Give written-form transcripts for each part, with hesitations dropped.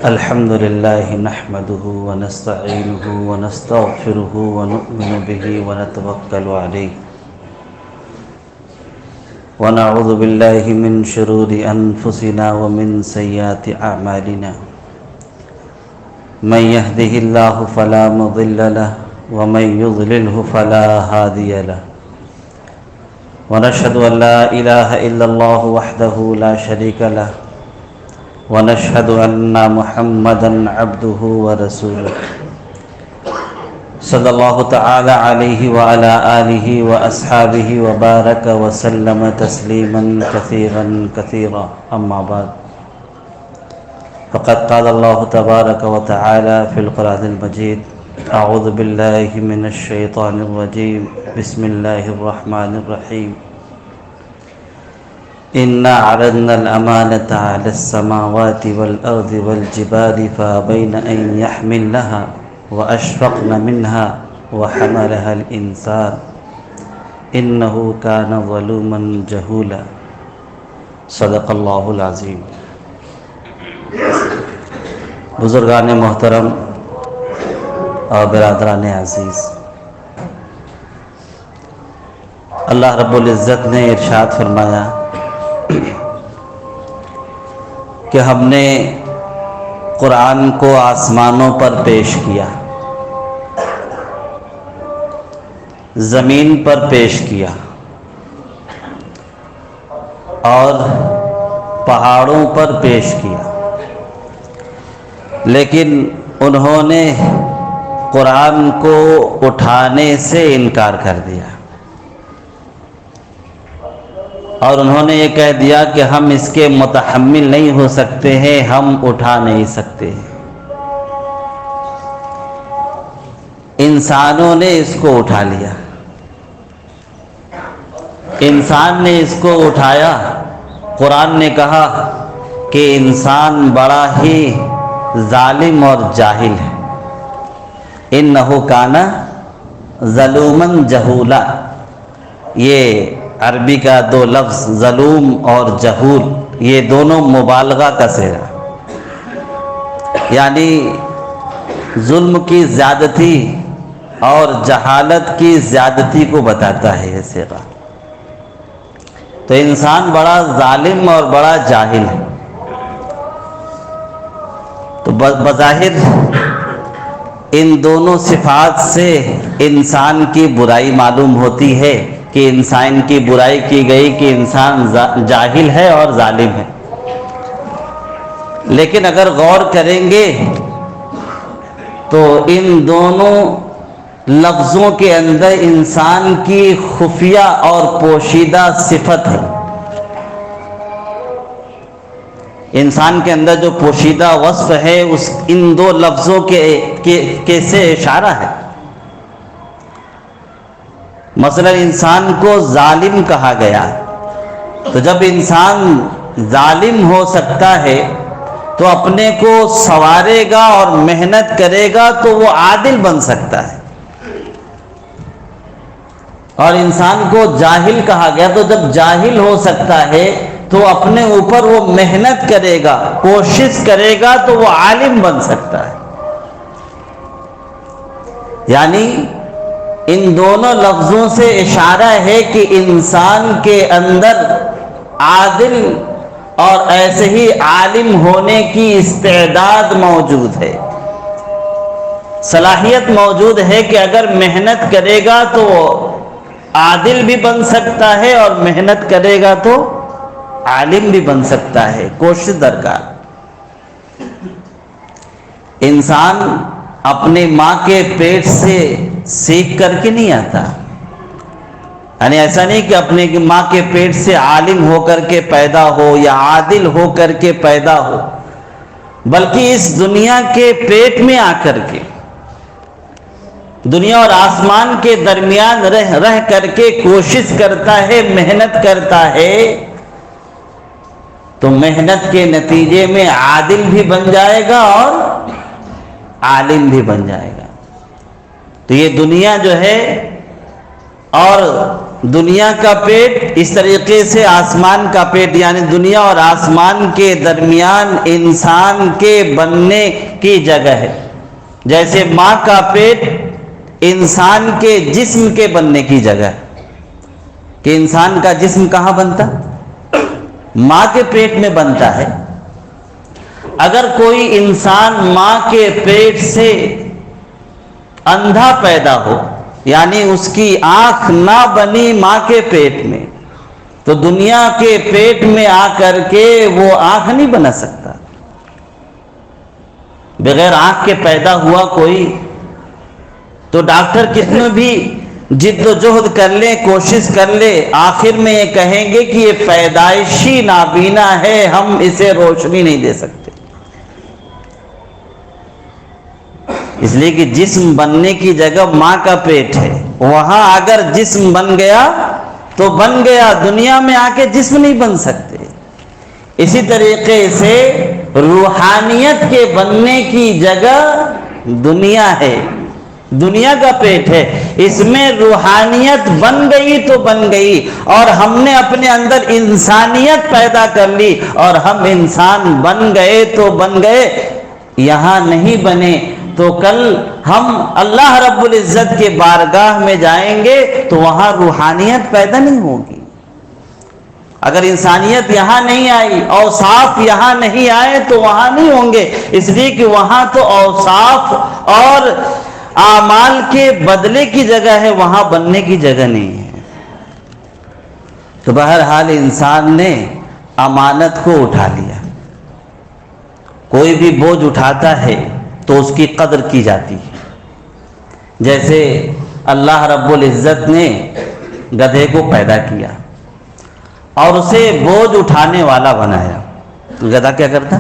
الحمد لله نحمده ونستعينه ونستغفره ونؤمن به ونتوكل عليه ونعوذ بالله من شرور أنفسنا ومن سيئات أعمالنا من يهده الله فلا مضل له ومن يضلله فلا هادي له ونشهد أن لا إله إلا الله وحده لا شريك له ونشهد أن محمدًا عبده ورسوله صلى الله تعالى عليه وعلى آله وأصحابه وبارك وسلم تسليما كثيرا كثيرا أما بعد فقد قال الله تبارك وتعالى في القرآن المجيد أعوذ بالله من الشيطان الرجيم بسم الله الرحمن الرحيم إنا عرضنا الأمانة على السماوات والأرض والجبال فأبين أن يحملنها وأشفقن منها وحملها الإنسان إنه كان ظلوما جهولا صدق الله العظيم. بزرگان محترم اور برادران عزیز، اللہ رب العزت نے ارشاد فرمایا کہ ہم نے قرآن کو آسمانوں پر پیش کیا، زمین پر پیش کیا اور پہاڑوں پر پیش کیا، لیکن انہوں نے قرآن کو اٹھانے سے انکار کر دیا اور انہوں نے یہ کہہ دیا کہ ہم اس کے متحمل نہیں ہو سکتے ہیں، ہم اٹھا نہیں سکتے ہیں۔ انسانوں نے اس کو اٹھا لیا، انسان نے اس کو اٹھایا۔ قرآن نے کہا کہ انسان بڑا ہی ظالم اور جاہل ہے، انہ کان ظلوما جہولا۔ یہ عربی کا دو لفظ ظلوم اور جہول، یہ دونوں مبالغہ کا صیغہ، یعنی ظلم کی زیادتی اور جہالت کی زیادتی کو بتاتا ہے یہ صیغہ۔ تو انسان بڑا ظالم اور بڑا جاہل ہے۔ تو بظاہر ان دونوں صفات سے انسان کی برائی معلوم ہوتی ہے کہ انسان کی برائی کی گئی کہ انسان جاہل ہے اور ظالم ہے۔ لیکن اگر غور کریں گے تو ان دونوں لفظوں کے اندر انسان کی خفیہ اور پوشیدہ صفت ہے۔ انسان کے اندر جو پوشیدہ وصف ہے ان دو لفظوں کے سے اشارہ ہے۔ مثلا انسان کو ظالم کہا گیا، تو جب انسان ظالم ہو سکتا ہے تو اپنے کو سنوارے گا اور محنت کرے گا تو وہ عادل بن سکتا ہے۔ اور انسان کو جاہل کہا گیا، تو جب جاہل ہو سکتا ہے تو اپنے اوپر وہ محنت کرے گا، کوشش کرے گا تو وہ عالم بن سکتا ہے۔ یعنی ان دونوں لفظوں سے اشارہ ہے کہ انسان کے اندر عادل اور ایسے ہی عالم ہونے کی استعداد موجود ہے، صلاحیت موجود ہے کہ اگر محنت کرے گا تو عادل بھی بن سکتا ہے اور محنت کرے گا تو عالم بھی بن سکتا ہے۔ کوشش درکار۔ انسان اپنی ماں کے پیٹ سے سیکھ کر کے نہیں آتا، یعنی ایسا نہیں کہ اپنے ماں کے پیٹ سے عالم ہو کر کے پیدا ہو یا عادل ہو کر کے پیدا ہو، بلکہ اس دنیا کے پیٹ میں آ کر کے، دنیا اور آسمان کے درمیان رہ کر کے کوشش کرتا ہے، محنت کرتا ہے، تو محنت کے نتیجے میں عادل بھی بن جائے گا اور عالم بھی بن جائے گا۔ تو یہ دنیا جو ہے اور دنیا کا پیٹ اس طریقے سے آسمان کا پیٹ، یعنی دنیا اور آسمان کے درمیان انسان کے بننے کی جگہ ہے، جیسے ماں کا پیٹ انسان کے جسم کے بننے کی جگہ ہے کہ انسان کا جسم کہاں بنتا؟ ماں کے پیٹ میں بنتا ہے۔ اگر کوئی انسان ماں کے پیٹ سے اندھا پیدا ہو، یعنی اس کی آنکھ نہ بنی ماں کے پیٹ میں، تو دنیا کے پیٹ میں آ کر کے وہ آنکھ نہیں بنا سکتا۔ بغیر آنکھ کے پیدا ہوا کوئی، تو ڈاکٹر کتنے بھی جد و جہد کر لے، کوشش کر لے، آخر میں یہ کہیں گے کہ یہ پیدائشی نابینا ہے، ہم اسے روشنی نہیں دے سکتے۔ اس لیے کہ جسم بننے کی جگہ ماں کا پیٹ ہے، وہاں اگر جسم بن گیا تو بن گیا، دنیا میں آ کے جسم نہیں بن سکتے۔ اسی طریقے سے روحانیت کے بننے کی جگہ دنیا ہے، دنیا کا پیٹ ہے، اس میں روحانیت بن گئی تو بن گئی، اور ہم نے اپنے اندر انسانیت پیدا کر لی اور ہم انسان بن گئے تو بن گئے۔ یہاں نہیں بنے تو کل ہم اللہ رب العزت کے بارگاہ میں جائیں گے تو وہاں روحانیت پیدا نہیں ہوگی۔ اگر انسانیت یہاں نہیں آئی، اوصاف یہاں نہیں آئے تو وہاں نہیں ہوں گے، اس لیے کہ وہاں تو اوصاف اور اعمال کے بدلے کی جگہ ہے، وہاں بننے کی جگہ نہیں ہے۔ تو بہرحال انسان نے امانت کو اٹھا لیا۔ کوئی بھی بوجھ اٹھاتا ہے تو اس کی قدر کی جاتی ہے۔ جیسے اللہ رب العزت نے گدھے کو پیدا کیا اور اسے بوجھ اٹھانے والا بنایا۔ گدھا کیا کرتا؟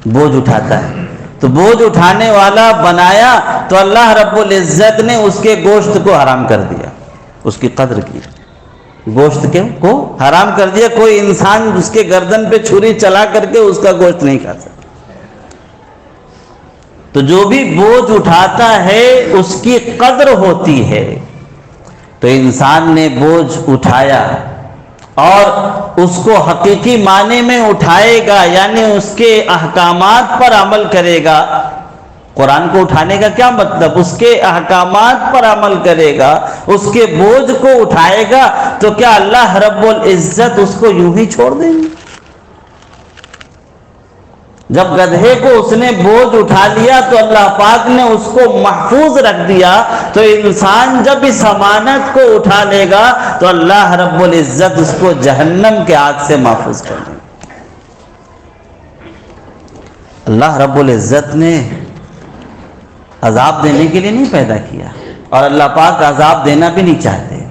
بوجھ اٹھاتا ہے۔ تو بوجھ اٹھانے والا بنایا تو اللہ رب العزت نے اس کے گوشت کو حرام کر دیا، اس کی قدر کی، گوشت کو حرام کر دیا۔ کوئی انسان اس کے گردن پہ چھری چلا کر کے اس کا گوشت نہیں کھا سکتا۔ تو جو بھی بوجھ اٹھاتا ہے اس کی قدر ہوتی ہے۔ تو انسان نے بوجھ اٹھایا اور اس کو حقیقی معنی میں اٹھائے گا، یعنی اس کے احکامات پر عمل کرے گا۔ قرآن کو اٹھانے کا کیا مطلب؟ اس کے احکامات پر عمل کرے گا، اس کے بوجھ کو اٹھائے گا، تو کیا اللہ رب العزت اس کو یوں ہی چھوڑ دیں گے؟ جب گدھے کو اس نے بوجھ اٹھا لیا تو اللہ پاک نے اس کو محفوظ رکھ دیا، تو انسان جب اس امانت کو اٹھا لے گا تو اللہ رب العزت اس کو جہنم کے آگ سے محفوظ کر دے گا۔ اللہ رب العزت نے عذاب دینے کے لیے نہیں پیدا کیا، اور اللہ پاک عذاب دینا بھی نہیں چاہتے۔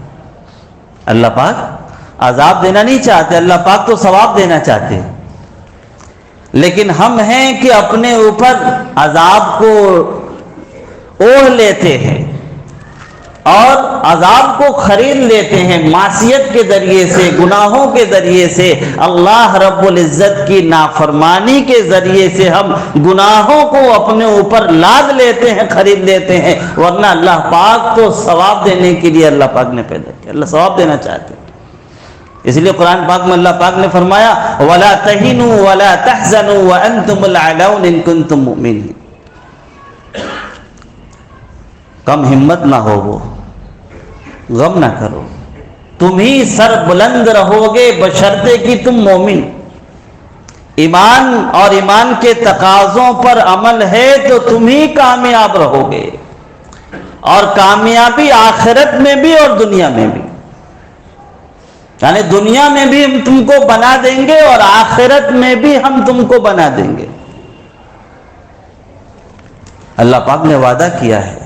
اللہ پاک عذاب دینا نہیں چاہتے، اللہ پاک تو ثواب دینا چاہتے۔ لیکن ہم ہیں کہ اپنے اوپر عذاب کو اوڑھ لیتے ہیں اور عذاب کو خرید لیتے ہیں، معصیت کے ذریعے سے، گناہوں کے ذریعے سے، اللہ رب العزت کی نافرمانی کے ذریعے سے ہم گناہوں کو اپنے اوپر لاد لیتے ہیں، خرید لیتے ہیں، ورنہ اللہ پاک تو ثواب دینے کے لیے اللہ پاک نے پیدا کیا، اللہ ثواب دینا چاہتے ہیں۔ اس لیے قرآن پاک میں اللہ پاک نے فرمایا وَلَا تَهِنُوا وَلَا تَحْزَنُوا وَأَنْتُمُ الْأَعْلَوْنَ إِن كُنتُم مُؤْمِنِينَ۔ کم ہمت نہ ہو، وہ غم نہ کرو، تم ہی سر بلند رہو گے بشرطے کہ تم مومن، ایمان اور ایمان کے تقاضوں پر عمل ہے تو تم ہی کامیاب رہو گے، اور کامیابی آخرت میں بھی اور دنیا میں بھی، یعنی دنیا میں بھی ہم تم کو بنا دیں گے اور آخرت میں بھی ہم تم کو بنا دیں گے۔ اللہ پاک نے وعدہ کیا ہے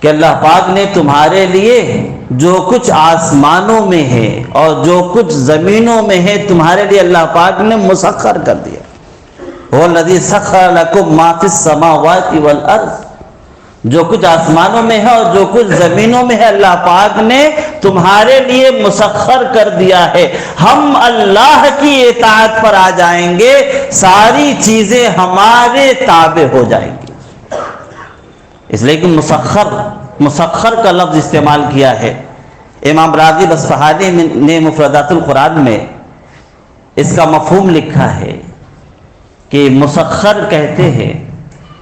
کہ اللہ پاک نے تمہارے لیے جو کچھ آسمانوں میں ہے اور جو کچھ زمینوں میں ہے تمہارے لیے اللہ پاک نے مسخر کر دیا۔ هو الذی سخر لکم ما فی السماوات والارض، جو کچھ آسمانوں میں ہے اور جو کچھ زمینوں میں ہے اللہ پاک نے تمہارے لیے مسخر کر دیا ہے۔ ہم اللہ کی اطاعت پر آ جائیں گے، ساری چیزیں ہمارے تابع ہو جائیں گی۔ اس لیے کہ مسخر کا لفظ استعمال کیا ہے، امام راغب اصفہانی نے مفردات القرآن میں اس کا مفہوم لکھا ہے کہ مسخر کہتے ہیں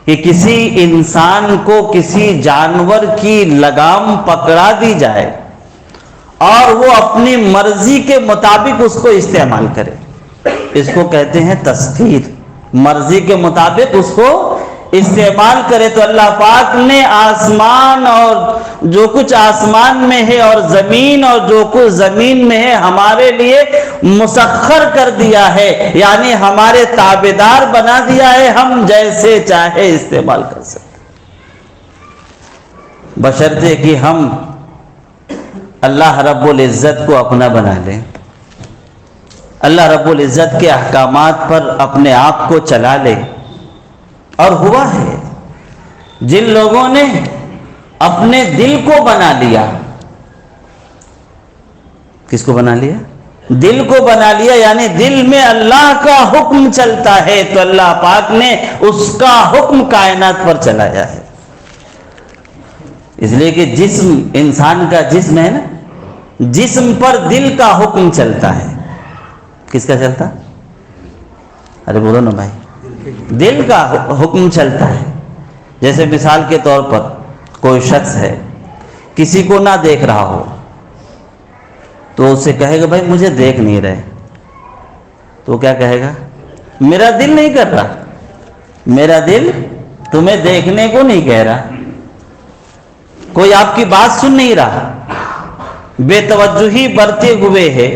کہ کسی انسان کو کسی جانور کی لگام پکڑا دی جائے اور وہ اپنی مرضی کے مطابق اس کو استعمال کرے، اس کو کہتے ہیں تسخیر۔ مرضی کے مطابق اس کو استعمال کرے۔ تو اللہ پاک نے آسمان اور جو کچھ آسمان میں ہے اور زمین اور جو کچھ زمین میں ہے ہمارے لیے مسخر کر دیا ہے، یعنی ہمارے تابعدار بنا دیا ہے، ہم جیسے چاہے استعمال کر سکتے، بشرطے کہ ہم اللہ رب العزت کو اپنا بنا لیں، اللہ رب العزت کے احکامات پر اپنے آپ کو چلا لیں۔ اور ہوا ہے جن لوگوں نے اپنے دل کو بنا لیا، کس کو بنا لیا؟ دل کو بنا لیا، یعنی دل میں اللہ کا حکم چلتا ہے تو اللہ پاک نے اس کا حکم کائنات پر چلایا ہے۔ اس لیے کہ جسم، انسان کا جسم ہے نا، جسم پر دل کا حکم چلتا ہے۔ کس کا چلتا؟ ارے بولو نا بھائی، دل کا حکم چلتا ہے۔ جیسے مثال کے طور پر کوئی شخص ہے، کسی کو نہ دیکھ رہا ہو تو اسے کہے گا بھائی مجھے دیکھ نہیں رہے، تو کیا کہے گا؟ میرا دل نہیں کر رہا، میرا دل تمہیں دیکھنے کو نہیں کہہ رہا، کوئی آپ کی بات سن نہیں رہا، بے توجہی برتے ہوئے ہے۔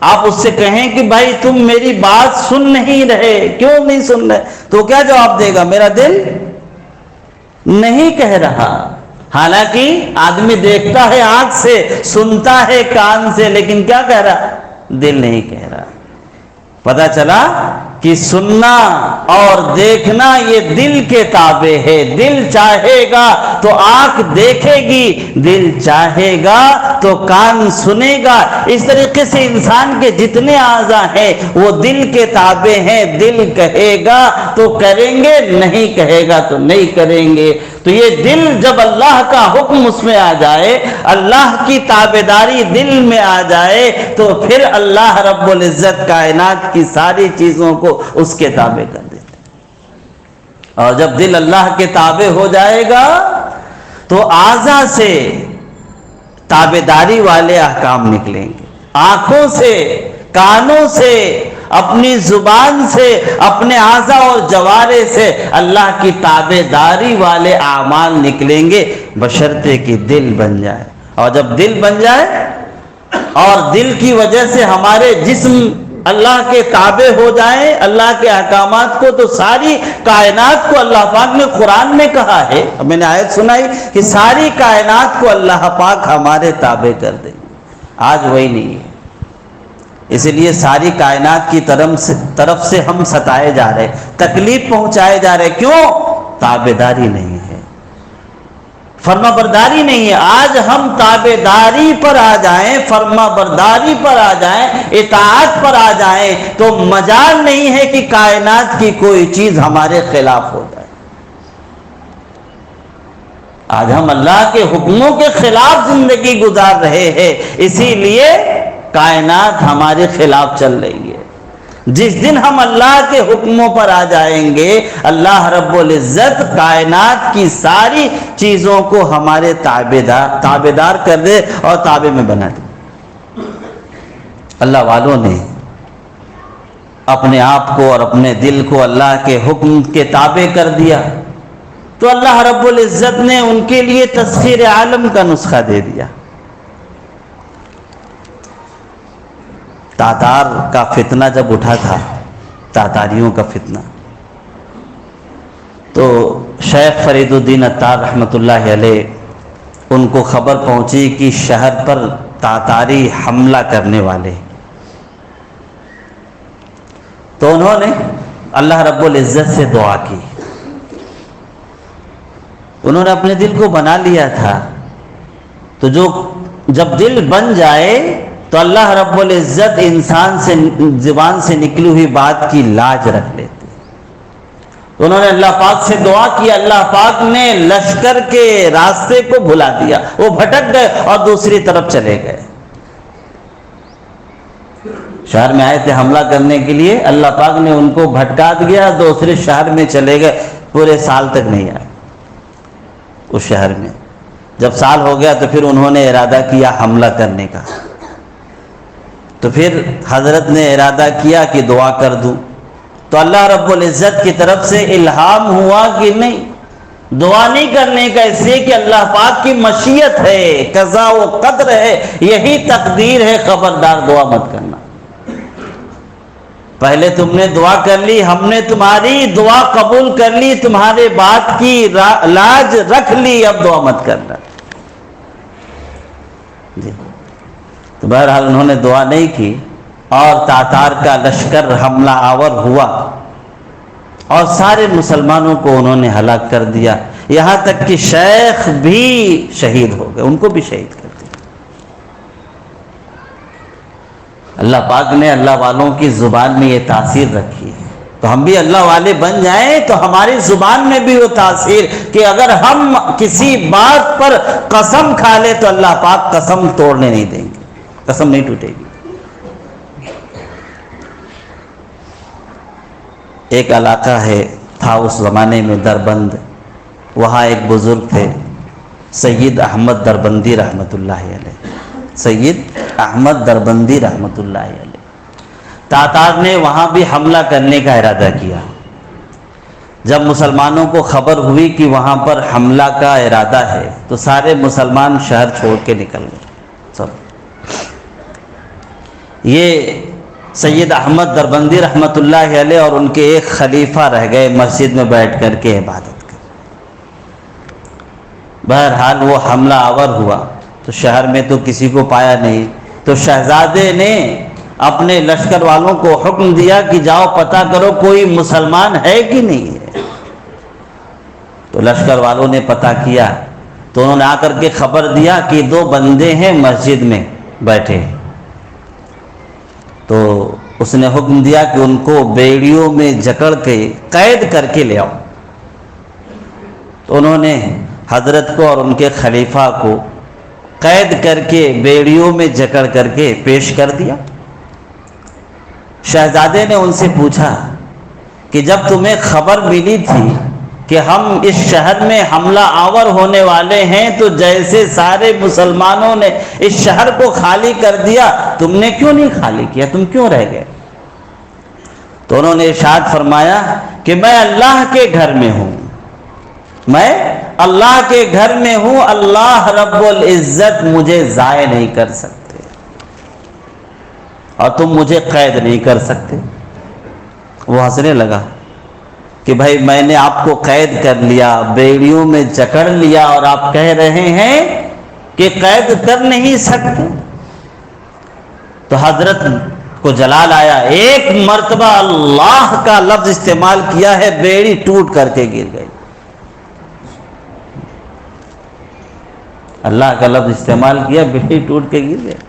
آپ اس سے کہیں کہ بھائی تم میری بات سن نہیں رہے، کیوں نہیں سن رہے؟ تو کیا جواب دے گا؟ میرا دل نہیں کہہ رہا۔ حالانکہ آدمی دیکھتا ہے آنکھ سے، سنتا ہے کان سے، لیکن کیا کہہ رہا؟ دل نہیں کہہ رہا۔ پتہ چلا کہ سننا اور دیکھنا یہ دل کے تابع ہے۔ دل چاہے گا تو آنکھ دیکھے گی، دل چاہے گا تو کان سنے گا۔ اس طریقے سے انسان کے جتنے اعضاء ہیں وہ دل کے تابع ہیں۔ دل کہے گا تو کریں گے، نہیں کہے گا تو نہیں کریں گے۔ تو یہ دل جب اللہ کا حکم اس میں آ جائے، اللہ کی تابعداری دل میں آ جائے، تو پھر اللہ رب العزت کائنات کی ساری چیزوں کو اس کے تابع کر دیتے۔ اور جب دل اللہ کے تابع ہو جائے گا تو اعضاء سے تابعداری والے احکام نکلیں گے، آنکھوں سے، کانوں سے، اپنی زبان سے، اپنے اعضاء اور جوارے سے اللہ کی تابعداری والے اعمال نکلیں گے، بشرطے کہ دل بن جائے۔ اور جب دل بن جائے اور دل کی وجہ سے ہمارے جسم اللہ کے تابع ہو جائیں، اللہ کے احکامات کو، تو ساری کائنات کو اللہ پاک نے قرآن میں کہا ہے، میں نے آیت سنائی کہ ساری کائنات کو اللہ پاک ہمارے تابع کر دیں گے۔ آج وہی نہیں ہے، اسی لیے ساری کائنات کی طرف سے ہم ستائے جا رہے، تکلیف پہنچائے جا رہے۔ کیوں؟ تابعداری نہیں ہے، فرما برداری نہیں ہے۔ آج ہم تابعداری پر آ جائیں، فرما برداری پر آ جائیں، اطاعت پر آ جائیں، تو مجال نہیں ہے کہ کائنات کی کوئی چیز ہمارے خلاف ہو جائے۔ آج ہم اللہ کے حکموں کے خلاف زندگی گزار رہے ہیں، اسی لیے کائنات ہمارے خلاف چل رہی ہے۔ جس دن ہم اللہ کے حکموں پر آ جائیں گے، اللہ رب العزت کائنات کی ساری چیزوں کو ہمارے تابعدار کر دے اور تابع میں بنا دے۔ اللہ والوں نے اپنے آپ کو اور اپنے دل کو اللہ کے حکم کے تابع کر دیا تو اللہ رب العزت نے ان کے لیے تسخیر عالم کا نسخہ دے دیا۔ تاتار کا فتنہ جب اٹھا تھا، تاتاریوں کا فتنہ، تو شیخ فرید الدین عطار رحمۃ اللہ علیہ ان کو خبر پہنچی کہ شہر پر تاتاری حملہ کرنے والے، تو انہوں نے اللہ رب العزت سے دعا کی۔ انہوں نے اپنے دل کو بنا لیا تھا، تو جب دل بن جائے تو اللہ رب العزت انسان سے زبان سے نکلی ہوئی بات کی لاج رکھ لیتے۔ تو انہوں نے اللہ پاک سے دعا کی، اللہ پاک نے لشکر کے راستے کو بھلا دیا، وہ بھٹک گئے اور دوسری طرف چلے گئے۔ شہر میں آئے تھے حملہ کرنے کے لیے، اللہ پاک نے ان کو بھٹکا دیا، دوسرے شہر میں چلے گئے، پورے سال تک نہیں آئے اس شہر میں۔ جب سال ہو گیا تو پھر انہوں نے ارادہ کیا حملہ کرنے کا، تو پھر حضرت نے ارادہ کیا کہ دعا کر دوں، تو اللہ رب العزت کی طرف سے الہام ہوا کہ نہیں، دعا نہیں کرنے کا، اس لیے کہ اللہ پاک کی مشیت ہے، قضا و قدر ہے، یہی تقدیر ہے، خبردار دعا مت کرنا۔ پہلے تم نے دعا کر لی، ہم نے تمہاری دعا قبول کر لی، تمہارے بات کی لاج رکھ لی، اب دعا مت کرنا۔ جی تو بہرحال انہوں نے دعا نہیں کی اور تاتار کا لشکر حملہ آور ہوا اور سارے مسلمانوں کو انہوں نے ہلاک کر دیا، یہاں تک کہ شیخ بھی شہید ہو گئے، ان کو بھی شہید کر دیا۔ اللہ پاک نے اللہ والوں کی زبان میں یہ تاثیر رکھی ہے، تو ہم بھی اللہ والے بن جائیں تو ہماری زبان میں بھی وہ تاثیر کہ اگر ہم کسی بات پر قسم کھا لے تو اللہ پاک قسم توڑنے نہیں دیں گے، قسم نہیں ٹوٹے گی۔ ایک علاقہ تھا اس زمانے میں دربند، وہاں ایک بزرگ تھے سید احمد دربندی رحمۃ اللہ علیہ، سید احمد دربندی رحمۃ اللہ علیہ۔ تاتار نے وہاں بھی حملہ کرنے کا ارادہ کیا۔ جب مسلمانوں کو خبر ہوئی کہ وہاں پر حملہ کا ارادہ ہے تو سارے مسلمان شہر چھوڑ کے نکل گئے سب۔ یہ سید احمد دربندی رحمۃ اللہ علیہ اور ان کے ایک خلیفہ رہ گئے مسجد میں بیٹھ کر کے عبادت کر۔ بہرحال وہ حملہ آور ہوا تو شہر میں تو کسی کو پایا نہیں، تو شہزادے نے اپنے لشکر والوں کو حکم دیا کہ جاؤ پتہ کرو کوئی مسلمان ہے کہ نہیں ہے۔ تو لشکر والوں نے پتہ کیا تو انہوں نے آ کر کے خبر دیا کہ 2 بندے ہیں مسجد میں بیٹھے ہیں۔ تو اس نے حکم دیا کہ ان کو بیڑیوں میں جکڑ کے قید کر کے لے آؤ۔ تو انہوں نے حضرت کو اور ان کے خلیفہ کو قید کر کے بیڑیوں میں جکڑ کر کے پیش کر دیا۔ شہزادے نے ان سے پوچھا کہ جب تمہیں خبر ملی تھی کہ ہم اس شہر میں حملہ آور ہونے والے ہیں تو جیسے سارے مسلمانوں نے اس شہر کو خالی کر دیا، تم نے کیوں نہیں خالی کیا، تم کیوں رہ گئے؟ تو انہوں نے ارشاد فرمایا کہ میں اللہ کے گھر میں ہوں، میں اللہ کے گھر میں ہوں، اللہ رب العزت مجھے ضائع نہیں کر سکتے اور تم مجھے قید نہیں کر سکتے۔ وہ ہنسنے لگا کہ بھائی میں نے آپ کو قید کر لیا، بیڑیوں میں جکڑ لیا اور آپ کہہ رہے ہیں کہ قید کر نہیں سکتے۔ تو حضرت کو جلال آیا، ایک مرتبہ اللہ کا لفظ استعمال کیا ہے، بیڑی ٹوٹ کر کے گر گئی۔ اللہ کا لفظ استعمال کیا، بیڑی ٹوٹ کے گر گئی۔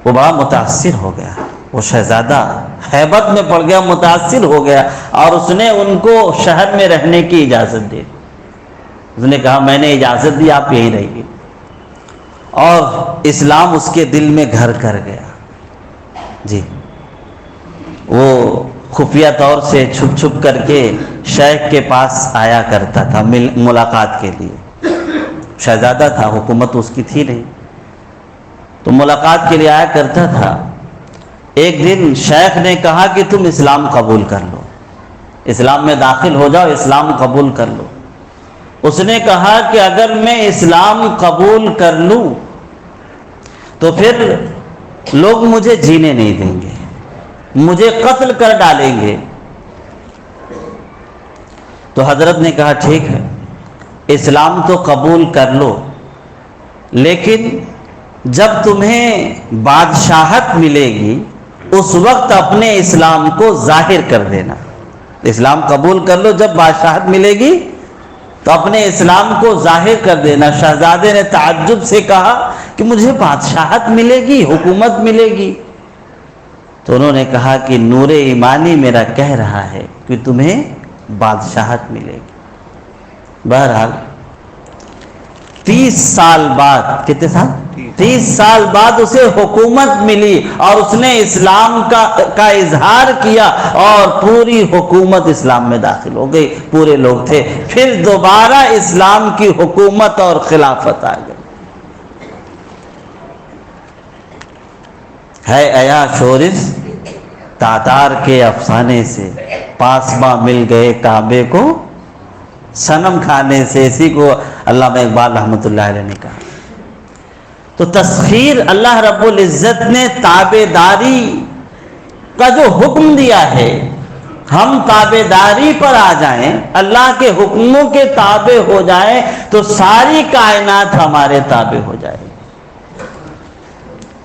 وہ بڑا متاثر ہو گیا، وہ شہزادہ ہیبت میں پڑ گیا، متاثر ہو گیا، اور اس نے ان کو شہر میں رہنے کی اجازت دی۔ اس نے کہا میں نے اجازت دی، آپ یہیں رہیے، اور اسلام اس کے دل میں گھر کر گیا۔ جی وہ خفیہ طور سے چھپ چھپ کر کے شیخ کے پاس آیا کرتا تھا ملاقات کے لیے۔ شہزادہ تھا، حکومت اس کی تھی نہیں، تو ملاقات کے لیے آیا کرتا تھا۔ ایک دن شیخ نے کہا کہ تم اسلام قبول کر لو، اسلام میں داخل ہو جاؤ، اسلام قبول کر لو۔ اس نے کہا کہ اگر میں اسلام قبول کر لوں تو پھر لوگ مجھے جینے نہیں دیں گے، مجھے قتل کر ڈالیں گے۔ تو حضرت نے کہا ٹھیک ہے، اسلام تو قبول کر لو، لیکن جب تمہیں بادشاہت ملے گی اس وقت اپنے اسلام کو ظاہر کر دینا۔ اسلام قبول کر لو، جب بادشاہت ملے گی تو اپنے اسلام کو ظاہر کر دینا۔ شہزادے نے تعجب سے کہا کہ مجھے بادشاہت ملے گی، حکومت ملے گی؟ تو انہوں نے کہا کہ نور ایمانی میرا کہہ رہا ہے کہ تمہیں بادشاہت ملے گی۔ بہرحال 30 سال بعد، کتنے سال؟ 30 سال بعد اسے حکومت ملی اور اس نے اسلام کا اظہار کیا اور پوری حکومت اسلام میں داخل ہو گئی، پورے لوگ تھے۔ پھر دوبارہ اسلام کی حکومت اور خلافت آ گئی۔ ہے عیا شورش تاتار کے افسانے سے، پاسباں مل گئے کعبے کو صنم کھانے سے، اسی کو علامہ اقبال رحمۃ اللہ علیہ نے کہا۔ تو تسخیر، اللہ رب العزت نے تابعداری کا جو حکم دیا ہے، ہم تابعداری پر آ جائیں، اللہ کے حکموں کے تابع ہو جائیں تو ساری کائنات ہمارے تابع ہو جائے۔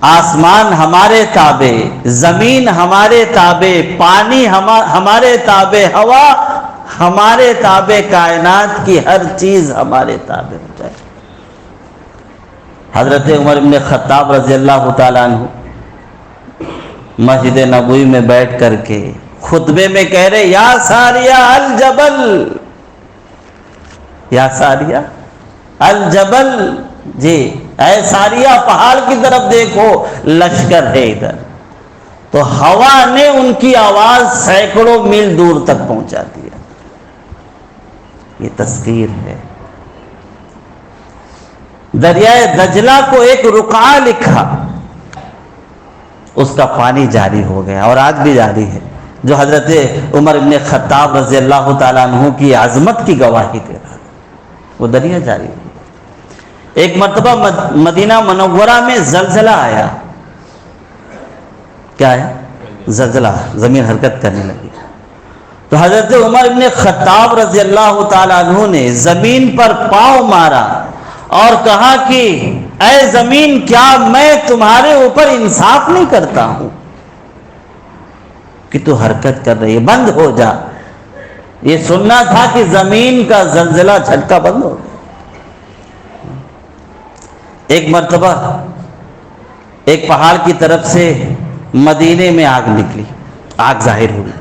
آسمان ہمارے تابع، زمین ہمارے تابع، پانی ہمارے تابع، ہوا ہمارے تابع، کائنات کی ہر چیز ہمارے تابع ہو جائے۔ حضرت عمر بن خطاب رضی اللہ تعالیٰ عنہ مسجد نبوی میں بیٹھ کر کے خطبے میں کہہ رہے، یا ساریہ الجبل، یا ساریہ الجبل، جی اے ساریہ پہاڑ کی طرف دیکھو، لشکر ہے ادھر۔ تو ہوا نے ان کی آواز سینکڑوں میل دور تک پہنچا دیا۔ یہ تسخیر ہے۔ دریائے دجلہ کو ایک رقعہ لکھا، اس کا پانی جاری ہو گیا اور آج بھی جاری ہے، جو حضرت عمر بن خطاب رضی اللہ تعالیٰ عنہ کی عظمت کی گواہی دے رہا، وہ دریا جاری ہو۔ ایک مرتبہ مدینہ منورہ میں زلزلہ آیا، کیا ہے؟ زلزلہ، زمین حرکت کرنے لگی۔ تو حضرت عمر بن خطاب رضی اللہ تعالیٰ عنہ نے زمین پر پاؤں مارا اور کہا کہ اے زمین، کیا میں تمہارے اوپر انصاف نہیں کرتا ہوں کہ تو حرکت کر رہی ہے؟ بند ہو جا۔ یہ سننا تھا کہ زمین کا زلزلہ جھٹکا بند ہو گیا۔ ایک مرتبہ ایک پہاڑ کی طرف سے مدینے میں آگ نکلی، آگ ظاہر ہوئی۔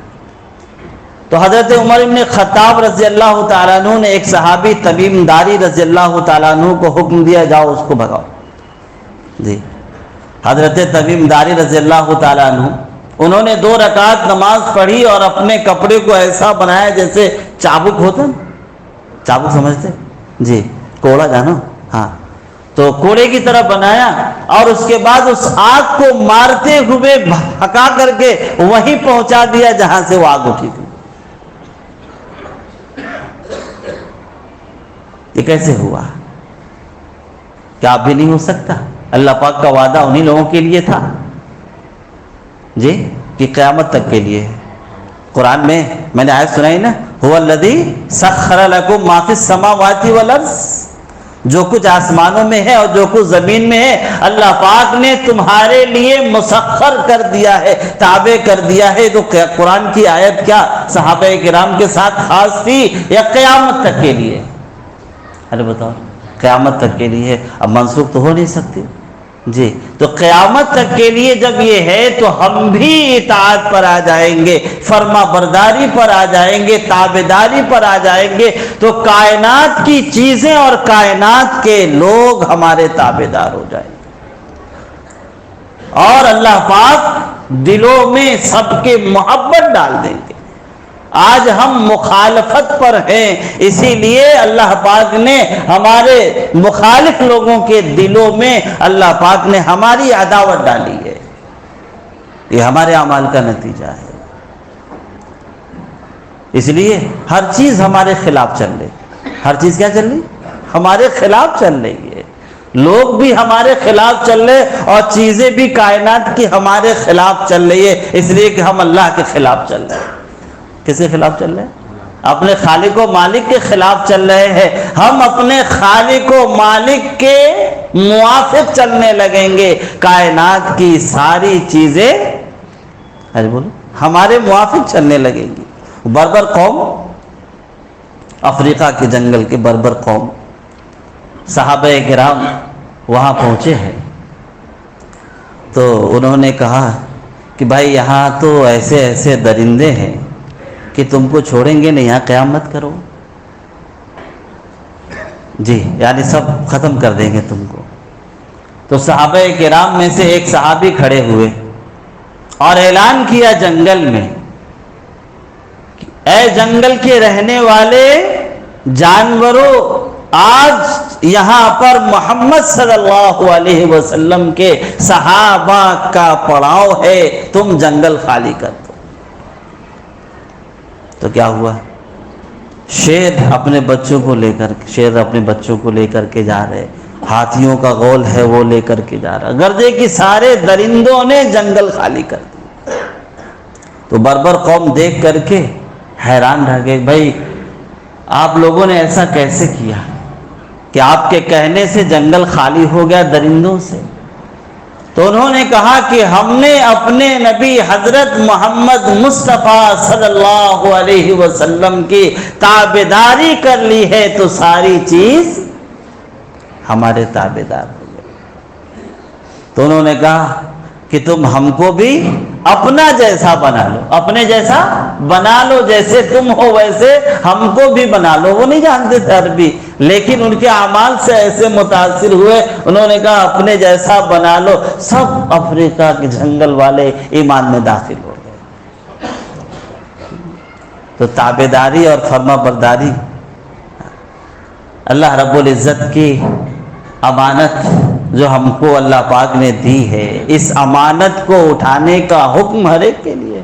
تو حضرت عمر بن خطاب رضی اللہ تعالیٰ عنہ نے ایک صحابی تمیم داری رضی اللہ تعالیٰ عنہ کو حکم دیا، جاؤ اس کو بھگاؤ۔ جی حضرت تمیم داری رضی اللہ تعالیٰ عنہ، انہوں نے 2 رکعت نماز پڑھی اور اپنے کپڑے کو ایسا بنایا جیسے چابک ہوتا، چابک سمجھتے؟ جی کوڑا جانو، ہاں، تو کوڑے کی طرح بنایا اور اس کے بعد اس آگ کو مارتے ہوئے بھگا کر کے وہیں پہنچا دیا جہاں سے وہ آگ اٹھی تھی۔ یہ کیسے ہوا؟ کیا اب بھی نہیں ہو سکتا؟ اللہ پاک کا وعدہ انہی لوگوں کے لیے تھا جی کہ قیامت تک کے لیے ہے۔ قرآن میں نے آیت سنائی نا، هو الذی سخر لکم ما فی السماوات والارض، جو کچھ آسمانوں میں ہے اور جو کچھ زمین میں ہے اللہ پاک نے تمہارے لیے مسخر کر دیا ہے، تابع کر دیا ہے۔ تو قرآن کی آیت کیا صحابہ کرام کے ساتھ خاص تھی یا قیامت تک کے لیے؟ ارے بتاؤ، قیامت تک کے لیے، اب منسوخ تو ہو نہیں سکتی جی۔ تو قیامت تک کے لیے جب یہ ہے تو ہم بھی اطاعت پر آ جائیں گے، فرما برداری پر آ جائیں گے، تابعداری پر آ جائیں گے، تو کائنات کی چیزیں اور کائنات کے لوگ ہمارے تابعدار ہو جائیں گے، اور اللہ پاک دلوں میں سب کے محبت ڈال دیں گے۔ آج ہم مخالفت پر ہیں، اسی لیے اللہ پاک نے ہمارے مخالف لوگوں کے دلوں میں اللہ پاک نے ہماری عداوت ڈالی ہے۔ یہ ہمارے اعمال کا نتیجہ ہے۔ اس لیے ہر چیز ہمارے خلاف چل رہی، ہر چیز کیا چل رہی؟ ہمارے خلاف چل رہی ہے۔ لوگ بھی ہمارے خلاف چل رہے اور چیزیں بھی کائنات کی ہمارے خلاف چل رہی ہے، اس لیے کہ ہم اللہ کے خلاف چل رہے ہیں۔ کس کے خلاف چل رہے ہیں؟ اپنے خالق و مالک کے خلاف چل رہے ہیں۔ ہم اپنے خالق و مالک کے موافق چلنے لگیں گے، کائنات کی ساری چیزیں بولو ہمارے موافق چلنے لگیں گی۔ بربر قوم، افریقہ کے جنگل کے بربر قوم، صحابہ کرام وہاں پہنچے ہیں، تو انہوں نے کہا کہ بھائی یہاں تو ایسے ایسے درندے ہیں کہ تم کو چھوڑیں گے نہیں، یہاں قیامت کرو جی، یعنی سب ختم کر دیں گے تم کو۔ تو صحابہ کرام میں سے ایک صحابی کھڑے ہوئے اور اعلان کیا جنگل میں، اے جنگل کے رہنے والے جانوروں، آج یہاں پر محمد صلی اللہ علیہ وسلم کے صحابہ کا پڑاؤ ہے، تم جنگل خالی کر دو۔ تو کیا ہوا؟ شیر اپنے بچوں کو لے کر کے جا رہے، ہاتھیوں کا غول ہے وہ لے کر کے جا رہا، گرجے کہ سارے درندوں نے جنگل خالی کر دیا۔ تو بربر قوم دیکھ کر کے حیران رہ گئے، بھائی آپ لوگوں نے ایسا کیسے کیا کہ آپ کے کہنے سے جنگل خالی ہو گیا درندوں سے؟ تو انہوں نے کہا کہ ہم نے اپنے نبی حضرت محمد مصطفیٰ صلی اللہ علیہ وسلم کی تابعداری کر لی ہے تو ساری چیز ہمارے تابعدار ہو گئے۔ تو انہوں نے کہا کہ تم ہم کو بھی اپنا جیسا بنا لو، اپنے جیسا بنا لو، جیسے تم ہو ویسے ہم کو بھی بنا لو۔ وہ نہیں جانتے تھے عربی، لیکن ان کے اعمال سے ایسے متاثر ہوئے، انہوں نے کہا اپنے جیسا بنا لو۔ سب افریقہ کے جنگل والے ایمان میں داخل ہو گئے۔ تو تابعداری اور فرما برداری اللہ رب العزت کی امانت جو ہم کو اللہ پاک نے دی ہے، اس امانت کو اٹھانے کا حکم ہر ایک کے لیے،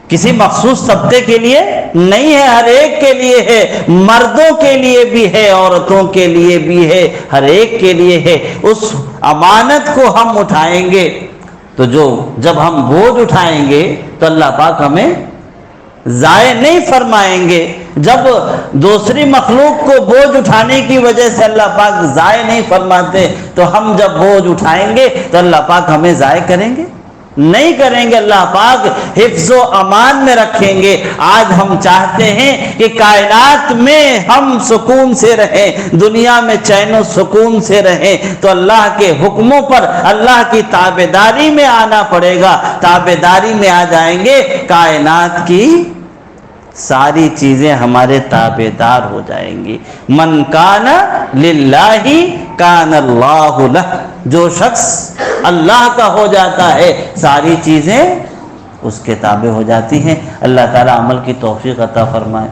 کسی مخصوص طبقے کے لیے نہیں ہے، ہر ایک کے لیے ہے، مردوں کے لیے بھی ہے، عورتوں کے لیے بھی ہے، ہر ایک کے لیے ہے۔ اس امانت کو ہم اٹھائیں گے تو جب ہم بوجھ اٹھائیں گے تو اللہ پاک ہمیں ضائع نہیں فرمائیں گے۔ جب دوسری مخلوق کو بوجھ اٹھانے کی وجہ سے اللہ پاک ضائع نہیں فرماتے، تو ہم جب بوجھ اٹھائیں گے تو اللہ پاک ہمیں ضائع کریں گے؟ نہیں کریں گے۔ اللہ پاک حفظ و امان میں رکھیں گے۔ آج ہم چاہتے ہیں کہ کائنات میں ہم سکون سے رہیں، دنیا میں چین و سکون سے رہیں، تو اللہ کے حکموں پر اللہ کی تابعداری میں آنا پڑے گا۔ تابعداری میں آ جائیں گے، کائنات کی ساری چیزیں ہمارے تابعدار ہو جائیں گی۔ من کان للہ کان اللہ لہ، جو شخص اللہ کا ہو جاتا ہے ساری چیزیں اس کے تابع ہو جاتی ہیں۔ اللہ تعالیٰ عمل کی توفیق عطا فرمائے۔